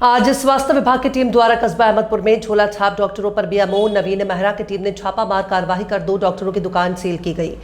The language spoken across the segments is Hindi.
आज स्वास्थ्य विभाग की टीम द्वारा कस्बा अहमदपुर में झोला छाप डॉक्टरों पर बीएमओ नवीन मेहरा की टीम ने छापामार कार्रवाई कर 2 डॉक्टरों की दुकान सील की गई।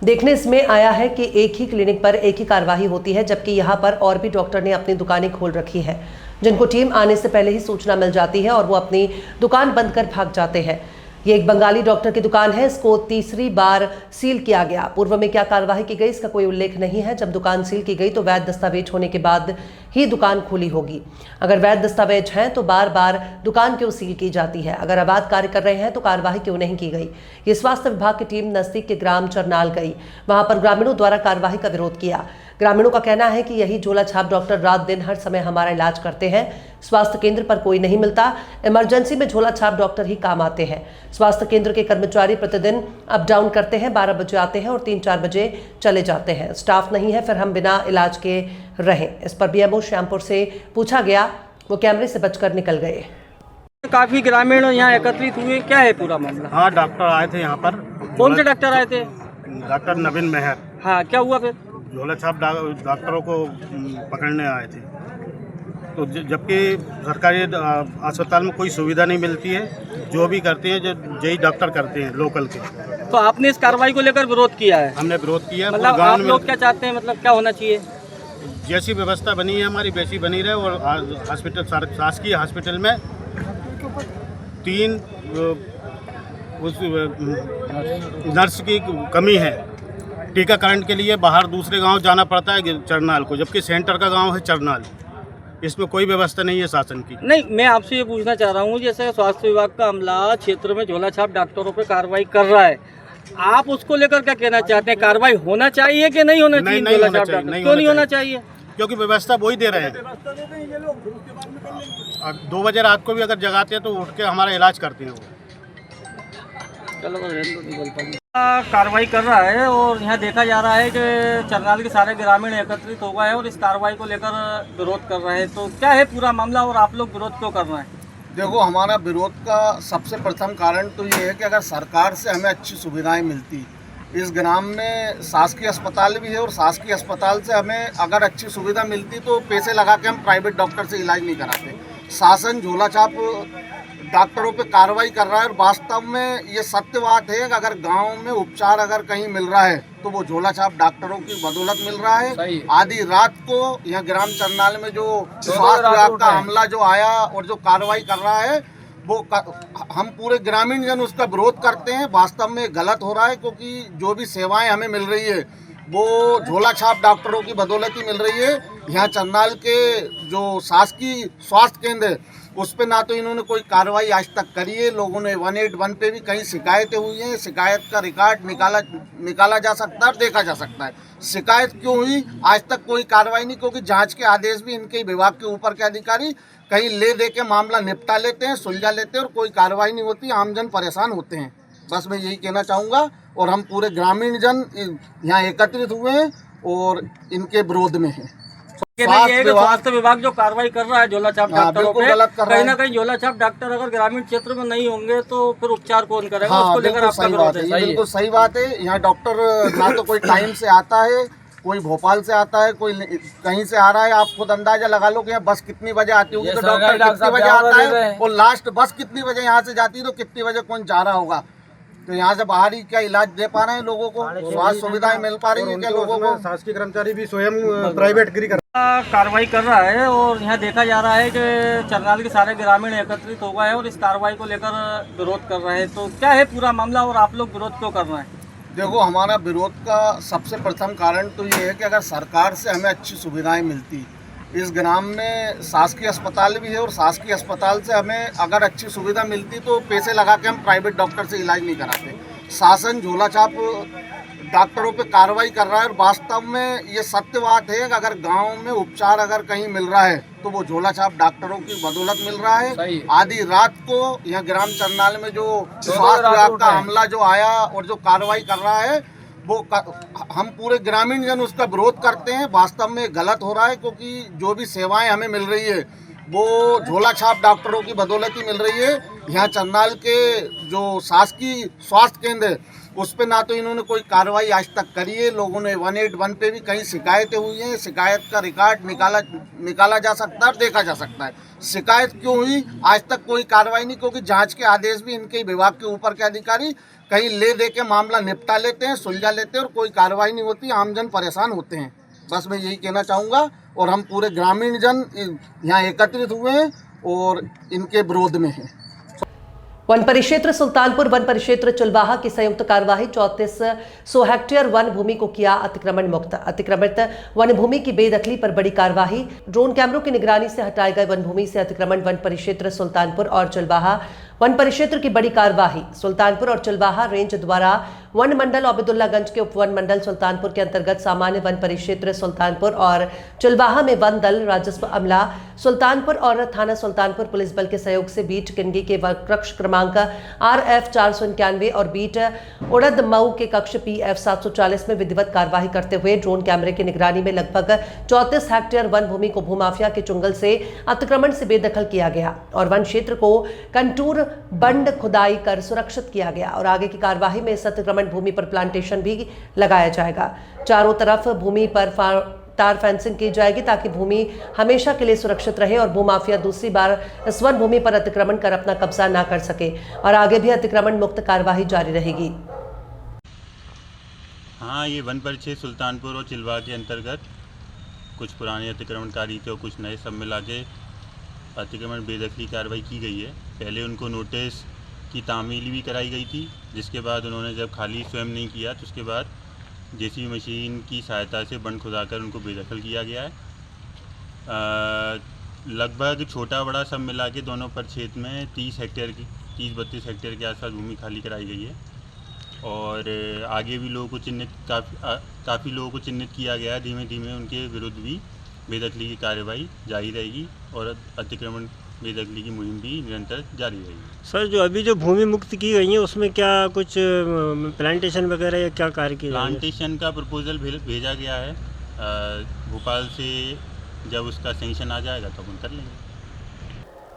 देखने इसमें आया है कि एक ही क्लिनिक पर एक ही कार्रवाई होती है, जबकि यहां पर और भी डॉक्टर ने अपनी दुकानें खोल रखी है, जिनको टीम आने से पहले ही सूचना मिल जाती है और वो अपनी दुकान बंद कर भाग जाते हैं। ये एक बंगाली डॉक्टर की दुकान है, इसको तीसरी बार सील किया गया। पूर्व में क्या कार्रवाई की गई इसका कोई उल्लेख नहीं है। जब दुकान सील की गई तो वैध दस्तावेज होने के बाद ही दुकान खुली होगी। अगर वैध दस्तावेज हैं तो बार बार दुकान क्यों सील की जाती है? अगर अवैध कार्य कर रहे हैं तो कार्रवाई क्यों नहीं की गई? ये स्वास्थ्य विभाग की टीम नजदीक के ग्राम चरनाल गई, वहां पर ग्रामीणों द्वारा कार्रवाई का विरोध किया। ग्रामीणों का कहना है कि यही झोला छाप डॉक्टर रात दिन हर समय हमारा इलाज करते हैं। स्वास्थ्य केंद्र पर कोई नहीं मिलता, इमरजेंसी में झोला छाप डॉक्टर ही काम आते हैं। स्वास्थ्य केंद्र के कर्मचारी प्रतिदिन अप डाउन करते हैं, 12 बजे आते हैं और 3-4 बजे चले जाते हैं। स्टाफ नहीं है, फिर हम बिना इलाज के रहें। इस पर बीएमओ श्यामपुर से पूछा गया, वो कैमरे से बचकर निकल गए। काफी ग्रामीण यहाँ एकत्रित हुए, क्या है पूरा मामला? हाँ, डॉक्टर आए थे यहाँ पर। कौन से डॉक्टर आए थे? डॉक्टर नवीन मेहर। हाँ, क्या हुआ फिर? झोला छाप डॉक्टरों को पकड़ने आए थे। तो जबकि सरकारी अस्पताल में कोई सुविधा नहीं मिलती है, जो भी करते हैं जो यही डॉक्टर करते हैं लोकल के। तो आपने इस कार्रवाई को लेकर विरोध किया है? हमने विरोध किया। मतलब आप लोग क्या चाहते हैं, मतलब क्या होना चाहिए? जैसी व्यवस्था बनी है हमारी वैसी बनी रहे। और हॉस्पिटल, शासकीय हॉस्पिटल में 3 उस नर्स की कमी है। टीकाकरण के लिए बाहर दूसरे गांव जाना पड़ता है चरनाल को, जबकि सेंटर का गांव है चरनाल। इसमें कोई व्यवस्था नहीं है शासन की। नहीं, मैं आपसे ये पूछना चाह रहा हूँ, जैसे स्वास्थ्य विभाग का अमला क्षेत्र में झोला छाप डॉक्टरों पर कार्रवाई कर रहा है, आप उसको लेकर क्या कहना चाहते हैं? कार्रवाई होना चाहिए कि नहीं होना चाहिए? नहीं होना चाहिए। क्यों नहीं होना चाहिए? क्योंकि व्यवस्था वही दे रहे हैं। 2 बजे रात को भी अगर जगाते हैं तो उठ के हमारा इलाज करते हैं वो। कार्रवाई कर रहा है और यहाँ देखा जा रहा है कि चरनाल के सारे ग्रामीण एकत्रित हो गए हैं और इस कार्रवाई को लेकर विरोध कर रहे हैं। तो क्या है पूरा मामला और आप लोग विरोध क्यों कर रहे हैं? देखो, हमारा विरोध का सबसे प्रथम कारण तो ये है कि अगर सरकार से हमें अच्छी सुविधाएं मिलती, इस ग्राम में शासकीय अस्पताल भी है और शासकीय अस्पताल से हमें अगर अच्छी सुविधा मिलती तो पैसे लगा के हम प्राइवेट डॉक्टर से इलाज नहीं कराते। शासन झोला छाप डॉक्टरों पे कार्रवाई कर रहा है और वास्तव में ये सत्य बात है कि अगर गांव में उपचार अगर कहीं मिल रहा है तो वो झोला छाप डॉक्टरों की बदौलत मिल रहा है। आधी रात को यहाँ ग्राम चरनाल में जो स्वास्थ्य विभाग का हमला जो आया और जो कार्रवाई कर रहा है, वो हम पूरे ग्रामीण जन उसका विरोध करते हैं। वास्तव में गलत हो रहा है, क्योंकि जो भी सेवाएं हमें मिल रही है वो झोला छाप डॉक्टरों की बदौलत ही मिल रही है। यहाँ चरनाल के जो शासकीय स्वास्थ्य केंद्र है उस पर ना तो इन्होंने कोई कार्रवाई आज तक करी है। लोगों ने 181 पे भी कई शिकायतें हुई हैं। शिकायत का रिकॉर्ड निकाला जा सकता है और देखा जा सकता है। शिकायत क्यों हुई, आज तक कोई कार्रवाई नहीं, क्योंकि जांच के आदेश भी इनके विभाग के ऊपर के अधिकारी कहीं ले दे के मामला निपटा लेते हैं, सुलझा लेते हैं और कोई कार्रवाई नहीं होती। आमजन परेशान होते हैं। बस मैं यही कहना चाहूँगा और हम पूरे ग्रामीण जन यहाँ एकत्रित हुए हैं और इनके विरोध में हैं। स्वास्थ्य विभाग जो कार्रवाई कर रहा है झोला छाप डॉक्टरों पे, कहीं ना कहीं झोला छाप डॉक्टर अगर ग्रामीण क्षेत्र में नहीं होंगे तो फिर उपचार कौन करेगा? हाँ, उसको लेकर आपका विरोध है? बिल्कुल सही बात है। यहाँ डॉक्टर ना तो कोई टाइम से आता है, कोई भोपाल से आता है, कोई कहीं से आ रहा है। आप खुद अंदाजा लगा लो कि यहाँ बस कितनी बजे आती होगी तो डॉक्टर कितनी बजे आता है और लास्ट बस कितनी बजे यहाँ से जाती है तो कितनी बजे कौन जा रहा होगा। तो यहाँ से बाहर ही क्या इलाज दे पा रहे हैं लोगों को? स्वास्थ्य सुविधाएं मिल पा रही है क्या लोगों को? शासकीय कर्मचारी भी स्वयं प्राइवेट गिरी कर कार्रवाई कर रहा है और यहाँ देखा जा रहा है कि चरनाल के सारे ग्रामीण एकत्रित हो गए हैं और इस कार्रवाई को लेकर विरोध कर रहे हैं। तो क्या है पूरा मामला और आप लोग विरोध क्यों कर रहे हैं? देखो, हमारा विरोध का सबसे प्रथम कारण तो ये है कि अगर सरकार से हमें अच्छी सुविधाएं मिलती, इस ग्राम में शासकीय अस्पताल भी है और शासकीय अस्पताल से हमें अगर अच्छी सुविधा मिलती तो पैसे लगा के हम प्राइवेट डॉक्टर से इलाज नहीं कराते। शासन झोला छाप डॉक्टरों पे कार्रवाई कर रहा है और वास्तव में ये सत्य बात है कि अगर गांव में उपचार अगर कहीं मिल रहा है तो वो झोला छाप डॉक्टरों की बदौलत मिल रहा है। आधी रात को यहाँ ग्राम चरनाल में जो स्वास्थ्य विभाग का हमला जो आया और जो कार्रवाई कर रहा है वो हम पूरे ग्रामीण जन उसका विरोध करते हैं। वास्तव में गलत हो रहा है, क्योंकि जो भी सेवाएं हमें मिल रही है वो झोला छाप डॉक्टरों की बदौलत ही मिल रही है। यहाँ चरनाल के जो शासकीय स्वास्थ्य केंद्र है उस पर ना तो इन्होंने कोई कार्रवाई आज तक करी है। लोगों ने 181 पे भी कई शिकायतें हुई हैं, शिकायत का रिकॉर्ड निकाला जा सकता है और देखा जा सकता है। शिकायत क्यों हुई, आज तक कोई कार्रवाई नहीं, क्योंकि जांच के आदेश भी इनके विभाग के ऊपर के अधिकारी कहीं ले दे के मामला निपटा लेते हैं, सुलझा लेते हैं और कोई कार्रवाई नहीं होती, आमजन परेशान होते हैं। बस मैं यही कहना चाहूँगा और हम पूरे ग्रामीण जन यहाँ एकत्रित हुए हैं और इनके विरोध में हैं। वन परिक्षेत्र सुल्तानपुर वन परिक्षेत्र चिलवाहा की संयुक्त कार्यवाही 3400 हेक्टेयर वन भूमि को किया अतिक्रमण मुक्त। अतिक्रमित वन भूमि की बेदखली पर बड़ी कार्यवाही। ड्रोन कैमरों की निगरानी से हटाए गए वन भूमि से अतिक्रमण। वन परिक्षेत्र सुल्तानपुर और चिलवाहा वन परिक्षेत्र की बड़ी कार्यवाही। सुल्तानपुर और चिलवाहा रेंज द्वारा वन मंडल अब्दुल्लागंज के उपवन मंडल सुल्तानपुर के अंतर्गत सामान्य वन परिक्षेत्र सुल्तानपुर और चिलवाहा में वन दल, राजस्व अमला सुल्तानपुर और थाना सुल्तानपुर पुलिस बल के सहयोग से बीट किंडी के कक्ष क्रमांक RF 491 और बीट उड़द मऊ के कक्ष PF 740 में विधिवत कार्यवाही करते हुए ड्रोन कैमरे की निगरानी में लगभग 34 हेक्टेयर वन भूमि को भूमाफिया के चुंगल से अतिक्रमण से बेदखल किया गया और वन क्षेत्र को कंटूर बंड खुदाई कर सुरक्षित किया गया और आगे की कार्यवाही में इस अतिक्रमण भूमि पर प्लांटेशन भी लगाया जाएगा। चारों तरफ भूमि पर तार फेंसिंग की जाएगी ताकि भूमि हमेशा के लिए सुरक्षित रहे और भूमाफिया दूसरी बार इस वन भूमि पर अतिक्रमण कर अपना कब्जा ना कर सके और आगे भी अतिक्रमण मुक्त कार्यवाही जारी रहेगी। हाँ, ये वन परिक्षेत्र सुल्तानपुर और चिलवाहा के अंतर्गत कुछ पुराने अतिक्रमणकारी थे और कुछ नए सब मिला के अतिक्रमण बेदखली कार्रवाई की गई है। पहले उनको नोटिस की तामील भी कराई गई थी, जिसके बाद उन्होंने जब खाली स्वयं नहीं किया तो उसके बाद JCB मशीन की सहायता से बंड खुदाकर उनको बेदखल किया गया है। लगभग छोटा बड़ा सब मिला के दोनों परिक्षेत्र में 30-32 हेक्टेयर के आसपास भूमि खाली कराई गई है और आगे भी लोगों को काफ़ी लोगों को चिन्हित किया गया है। धीमे धीमे उनके विरुद्ध भी बेदखली की कार्रवाई जारी रहेगी और अतिक्रमण बेदखली की मुहिम भी निरंतर जारी रहेगी। सर, जो अभी जो भूमि मुक्त की गई है उसमें क्या कुछ प्लांटेशन वगैरह या क्या कार्य किया? प्लांटेशन का प्रपोजल भेजा गया है भोपाल से। जब उसका सैंक्शन आ जाएगा तो अपन कर लेंगे।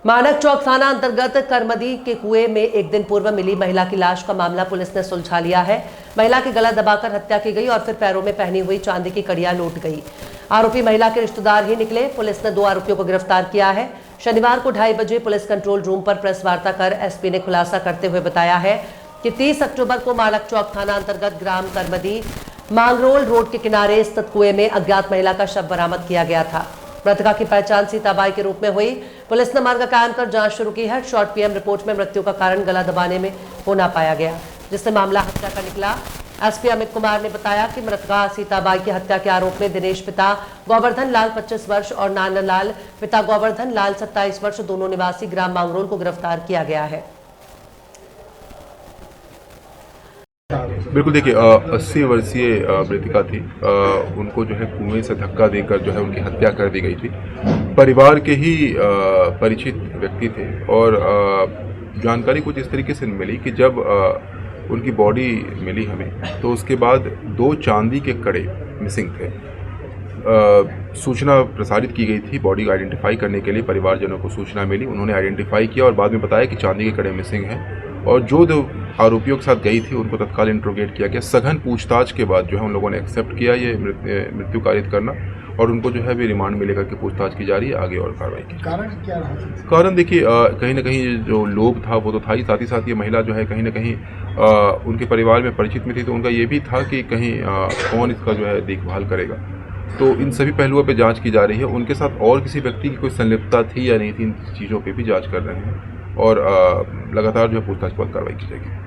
मानक चौक थाना अंतर्गत करमदी के कुएं में एक दिन पूर्व मिली महिला की लाश का मामला पुलिस ने सुलझा लिया है। महिला की गला दबाकर हत्या की गई और फिर पैरों में पहनी हुई चांदी की कड़ियां लूट गई। आरोपी महिला के रिश्तेदार ही निकले। पुलिस ने 2 आरोपियों को गिरफ्तार किया है। शनिवार को 2:30 बजे पुलिस कंट्रोल रूम पर प्रेस वार्ता कर SP ने खुलासा करते हुए बताया है कि 30 अक्टूबर को मानक चौक थाना अंतर्गत ग्राम करमदी मांगरोल रोड के किनारे स्थित कुएं में अज्ञात महिला का शव बरामद किया गया था। मृतका की पहचान सीताबाई के रूप में हुई। पुलिस ने मार्ग कायम कर जांच शुरू की है। शॉर्ट PM रिपोर्ट में मृत्यु का कारण गला दबाने में होना पाया गया, जिससे मामला हत्या का निकला। SP अमित कुमार ने बताया कि मृतका सीताबाई की हत्या के आरोप में दिनेश पिता गोवर्धन लाल 25 वर्ष और नाना लाल पिता गोवर्धन लाल 27 वर्ष दोनों निवासी ग्राम मांगरोल को गिरफ्तार किया गया है। बिल्कुल, देखिए 80 वर्षीय मृतिका थी। उनको जो है कुएं से धक्का देकर जो है उनकी हत्या कर दी गई थी। परिवार के ही परिचित व्यक्ति थे और जानकारी कुछ इस तरीके से मिली कि जब उनकी बॉडी मिली हमें तो उसके बाद 2 चांदी के कड़े मिसिंग थे। सूचना प्रसारित की गई थी बॉडी को आइडेंटिफाई करने के लिए। परिवारजनों को सूचना मिली, उन्होंने आइडेंटिफाई किया और बाद में बताया कि चांदी के कड़े मिसिंग हैं और जो 2 आरोपियों के साथ गई थी उनको तत्काल इंट्रोगेट किया गया। सघन पूछताछ के बाद जो है उन लोगों ने एक्सेप्ट किया ये मृत्यु कारित करना और उनको जो है भी रिमांड में लेकर के पूछताछ की जा रही है। आगे और कार्रवाई की। कारण क्या रहा? कारण देखिए कहीं ना कहीं जो लोग था वो तो था ही, साथ ही साथ ये महिला जो है कहीं ना कहीं उनके परिवार में परिचित में थी, तो उनका ये भी था कि कहीं कौन इसका जो है देखभाल करेगा। तो इन सभी पहलुओं पे जांच की जा रही है। उनके साथ और किसी व्यक्ति की कोई संलिप्तता थी या नहीं थी, इन चीज़ों पे भी जांच कर रहे हैं और लगातार जो है पूछताछ पर कार्रवाई की जाएगी।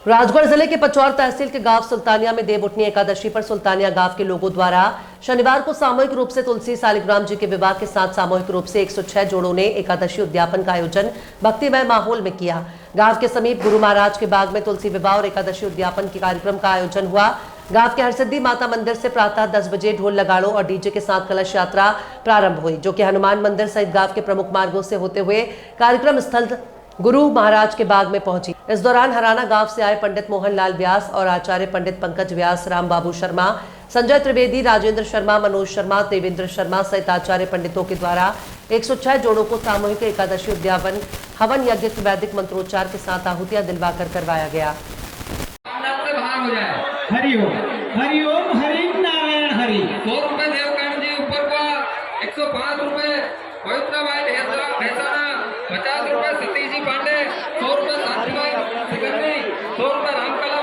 राजगढ़ जिले के पचौर तहसील के गांव सुल्तानिया में देवउठनी एकादशी पर सुल्तानिया गांव के लोगों द्वारा शनिवार को सामूहिक रूप से तुलसी सालिग्राम जी के विवाह के साथ सामूहिक रूप से 106 जोड़ों ने एकादशी उद्यापन का आयोजन भक्तिमय माहौल में किया। गांव के समीप गुरु महाराज के बाग में तुलसी विवाह और एकादशी उद्यापन के कार्यक्रम का आयोजन हुआ। गांव के हरसिद्धि माता मंदिर से प्रातः 10 बजे ढोल लगाड़ों और डीजे के साथ कलश यात्रा प्रारंभ हुई, जो कि हनुमान मंदिर सहित गांव के प्रमुख मार्गों से होते हुए कार्यक्रम स्थल गुरु महाराज के बाग में पहुंची। इस दौरान हराना गांव से आए पंडित मोहन लाल व्यास और आचार्य पंडित पंकज व्यास, राम बाबू शर्मा, संजय त्रिवेदी, राजेंद्र शर्मा, मनोज शर्मा, देवेंद्र शर्मा सहित आचार्य पंडितों के द्वारा 106 जोड़ों को सामूहिक एकादशी उद्यापन हवन यज्ञ वैदिक मंत्रोच्चार के साथ आहुतियां दिलवाकर करवाया गया। हरिओम हरिओम हरि नारायण हरि। 100 रुपए देवकांड जी ऊपर का, 105 रुपए पवित्र भाई ढेसाना, 50 रुपए सतीश जी पांडे, 100 रुपए शांति भाई सिकरनी, 100 रुपए रामकला